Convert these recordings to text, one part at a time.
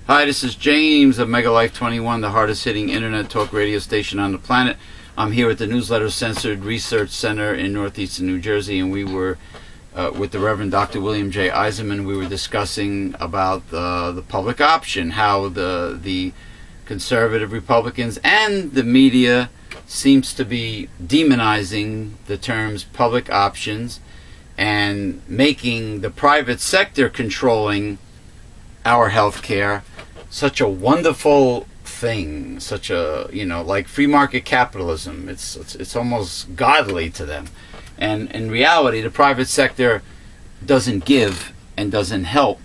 Hi, this is James of Mega Life 21, the hardest hitting internet talk radio station on the planet. I'm here at the newsletter Censored Research Center in northeastern New Jersey, and we were with the Reverend Dr. William J. Eisenman. We were discussing about the public option, how the conservative Republicans and the media seems to be demonizing the terms public options and making the private sector controlling our health care such a wonderful thing, such a, like free market capitalism. It's almost godly to them. And in reality, the private sector doesn't give and doesn't help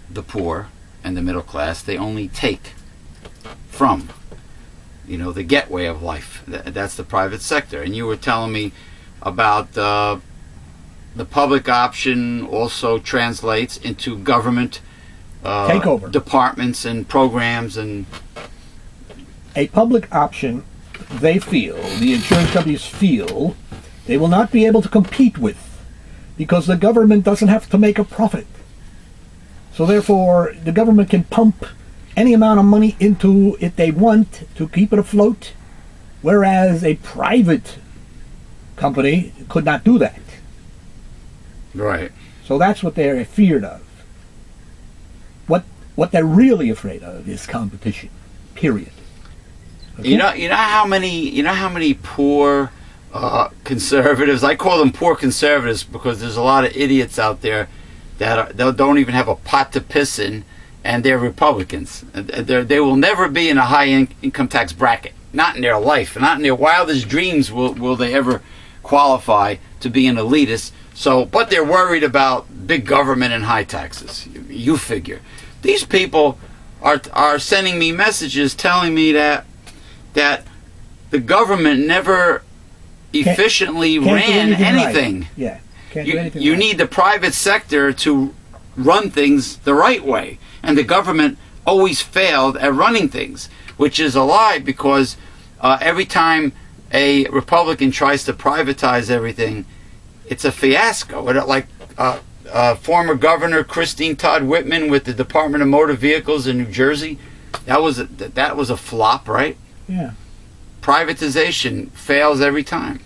the poor and the middle class. They only take from, the getaway of life. That's the private sector. And you were telling me about the public option also translates into government takeover departments and programs. And a public option, they feel, the insurance companies feel, they will not be able to compete with, because the government doesn't have to make a profit. So therefore, the government can pump any amount of money into it they want to keep it afloat, whereas a private company could not do that. Right. So that's what they're afraid of. What they're really afraid of is competition. Period. Okay? You know how many poor conservatives, I call them poor conservatives because there's a lot of idiots out there that don't even have a pot to piss in, and they're Republicans. They will never be in a high income tax bracket. Not in their life. Not in their wildest dreams will they ever qualify to be an elitist. But they're worried about big government and high taxes. You figure. These people are sending me messages telling me that the government never efficiently ran anything. Right. Yeah, can't do anything. You right. need the private sector to run things the right way, and the government always failed at running things, which is a lie, because every time a Republican tries to privatize everything, it's a fiasco. Like former Governor Christine Todd Whitman with the Department of Motor Vehicles in New Jersey, that was a flop, right? Yeah. Privatization fails every time.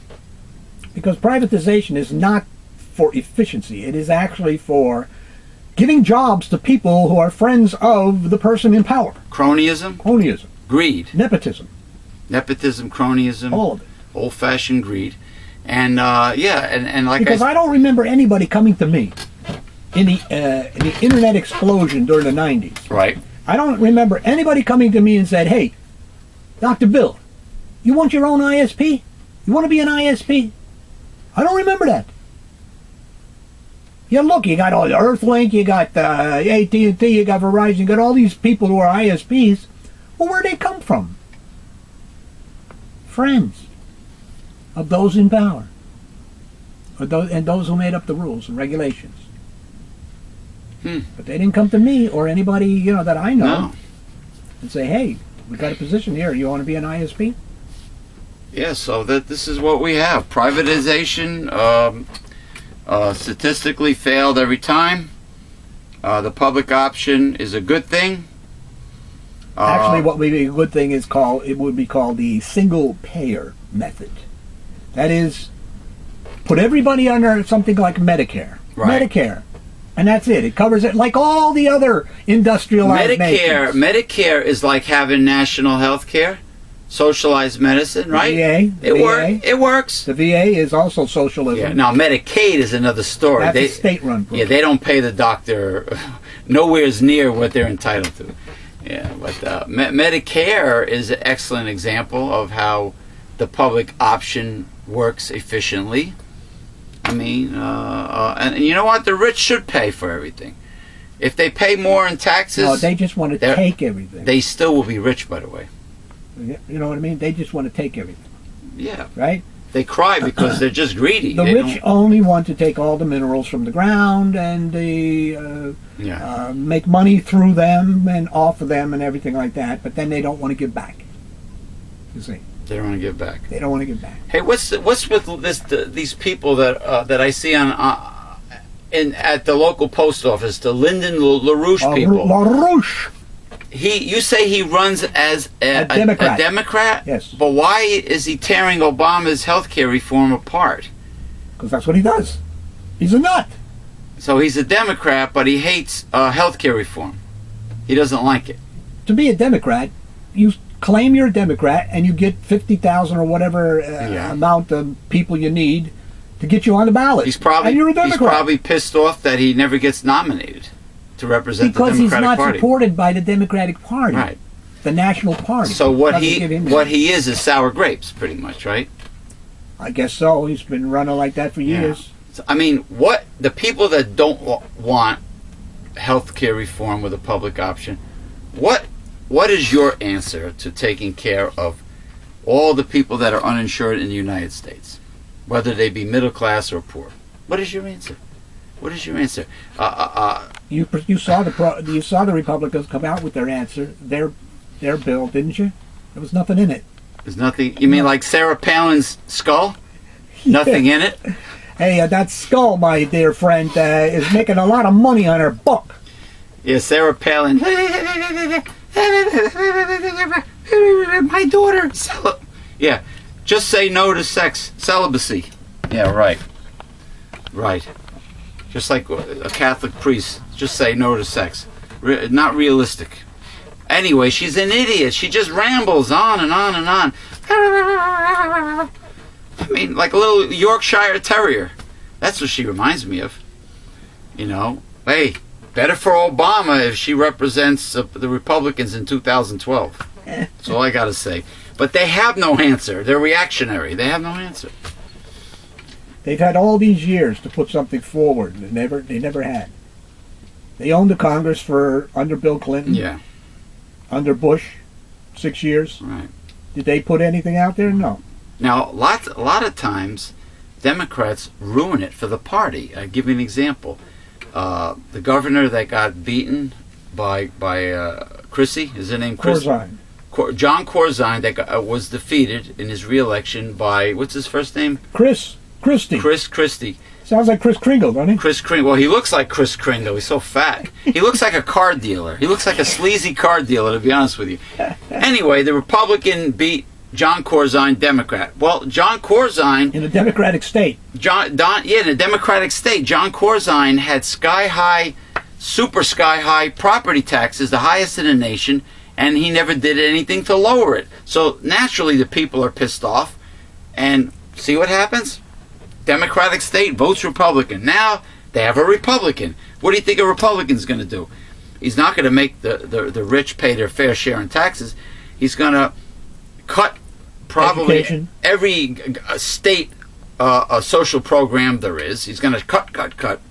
Because privatization is not for efficiency. It is actually for giving jobs to people who are friends of the person in power. Cronyism. Greed. Nepotism, cronyism. all of it. Old-fashioned greed. And and like because I don't remember anybody coming to me in the internet explosion during the 90s. Right. I don't remember anybody coming to me and said, "Hey, Dr. Bill, you want your own ISP? You want to be an ISP?" I don't remember that. Yeah, look, you got all the Earthlink, you got AT&T, you got Verizon, you got all these people who are ISPs. Well, where'd they come from? Friends of those in power, and those who made up the rules and regulations. But they didn't come to me or anybody that I know and say, "Hey, we got a position here. You want to be an ISP?" Yeah. So this is what we have. Privatization statistically failed every time. The public option is a good thing. Actually, what would be a good thing would be called the single payer method. That is, put everybody under something like Medicare. Right. Medicare. And that's it. It covers it like all the other industrialized nations. Medicare is like having national health care, socialized medicine, right? It works. The VA is also socialism. Yeah. Now, Medicaid is another story. That's a state-run program. Yeah, they don't pay the doctor nowhere near what they're entitled to. Yeah, but Medicare is an excellent example of how the public option works efficiently. I mean, and you know what? The rich should pay for everything. If they pay more in taxes... No, they just want to take everything. They still will be rich, by the way. You know what I mean? They just want to take everything. Yeah. Right? They cry because they're just greedy. The rich only want to take all the minerals from the ground and make money through them and off of them and everything like that, but then they don't want to give back. You see? They don't want to give back. They don't want to give back. Hey, what's with these people that I see on at the local post office, the Lyndon LaRouche people? LaRouche. You say he runs as A Democrat. A Democrat? Yes. But why is he tearing Obama's health care reform apart? Because that's what he does. He's a nut. So he's a Democrat, but he hates health care reform. He doesn't like it. To be a Democrat, you claim you're a Democrat and you get 50,000 or whatever amount of people you need to get you on the ballot. And you're a Democrat. He's probably pissed off that he never gets nominated to represent the Democratic Party. Because he's not supported by the Democratic Party. Right. The National Party. So what he is sour grapes, pretty much, right? I guess so. He's been running like that for years. So, I mean, what the people that don't want health care reform with a public option, what is your answer to taking care of all the people that are uninsured in the United States, whether they be middle class or poor? What is your answer? What is your answer? You saw the Republicans come out with their answer, their bill, didn't you? There was nothing in it. There's nothing. You mean like Sarah Palin's skull? Nothing in it. Hey, that skull, my dear friend, is making a lot of money on her book. Yeah, Sarah Palin. My daughter. Yeah, just say no to sex. Celibacy. Yeah, right. Right. Just like a Catholic priest. Just say no to sex. Not realistic. Anyway, she's an idiot. She just rambles on and on and on. I mean, like a little Yorkshire Terrier. That's what she reminds me of. You know, hey, better for Obama if she represents the Republicans in 2012. That's all I got to say. But they have no answer. They're reactionary. They have no answer. They've had all these years to put something forward. They never had. They owned the Congress under Bill Clinton. Yeah. Under Bush, 6 years. Right. Did they put anything out there? No. Now, a lot of times, Democrats ruin it for the party. I'll give you an example. The governor that got beaten by Christie, is her name Christie? Corzine. John Corzine, that was defeated in his re-election by, what's his first name? Christie. Chris Christie. Sounds like Kris Kringle, doesn't he? Kris Kringle. Well, he looks like Kris Kringle. He's so fat. He looks like a car dealer. He looks like a sleazy car dealer, to be honest with you. Anyway, the Republican beat John Corzine, Democrat. Well, John Corzine... in a Democratic state. In a Democratic state. John Corzine had super sky-high property taxes, the highest in the nation, and he never did anything to lower it. So, naturally, the people are pissed off. And see what happens? Democratic state votes Republican. Now they have a Republican. What do you think a Republican's going to do? He's not going to make the rich pay their fair share in taxes. He's going to cut probably education. Every state social program there is. He's going to cut.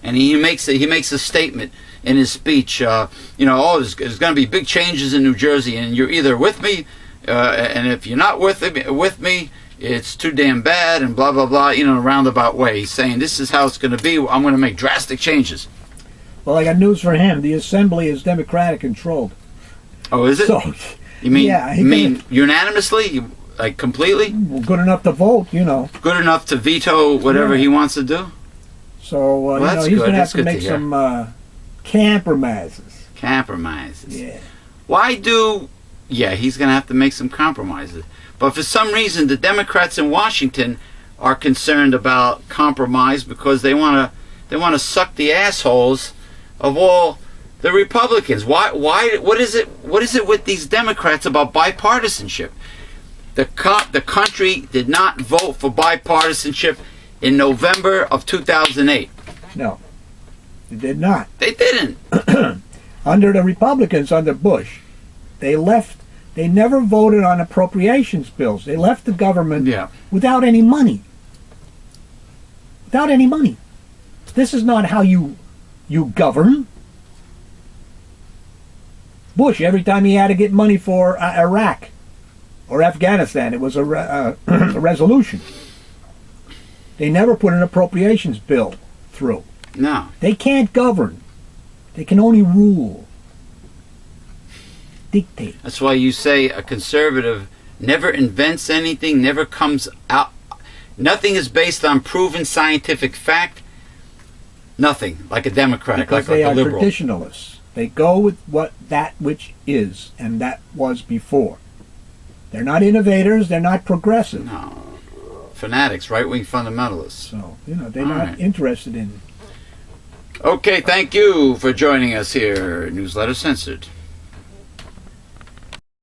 And he makes a statement in his speech. There's going to be big changes in New Jersey, and you're either with me, and if you're not with me. It's too damn bad, and blah, blah, blah, in a roundabout way. He's saying, this is how it's going to be. I'm going to make drastic changes. Well, I got news for him. The Assembly is Democratic controlled. Oh, is it? So, you mean, yeah, unanimously? Like, completely? Well, good enough to vote, Good enough to veto whatever he wants to do? So, he's going to have to make some compromises. Compromises. Yeah. He's going to have to make some compromises. But for some reason, the Democrats in Washington are concerned about compromise because they want to suck the assholes of all the Republicans. Why? What is it with these Democrats about bipartisanship? The country did not vote for bipartisanship in November of 2008. No, they did not. They didn't. Under the Republicans, under Bush, they never voted on appropriations bills. They left the government without any money. Without any money. This is not how you govern. Bush, every time he had to get money for Iraq or Afghanistan, it was a resolution. They never put an appropriations bill through. No. They can't govern. They can only rule. Dictate. That's why you say a conservative never invents anything, never comes out. Nothing is based on proven scientific fact. Nothing. Like a Democrat, because like a liberal. They are traditionalists. They go with that which is, and that was before. They're not innovators. They're not progressive. No. Fanatics, right-wing fundamentalists. So, they're not interested in... Okay, thank you for joining us here, Newsletter Censored.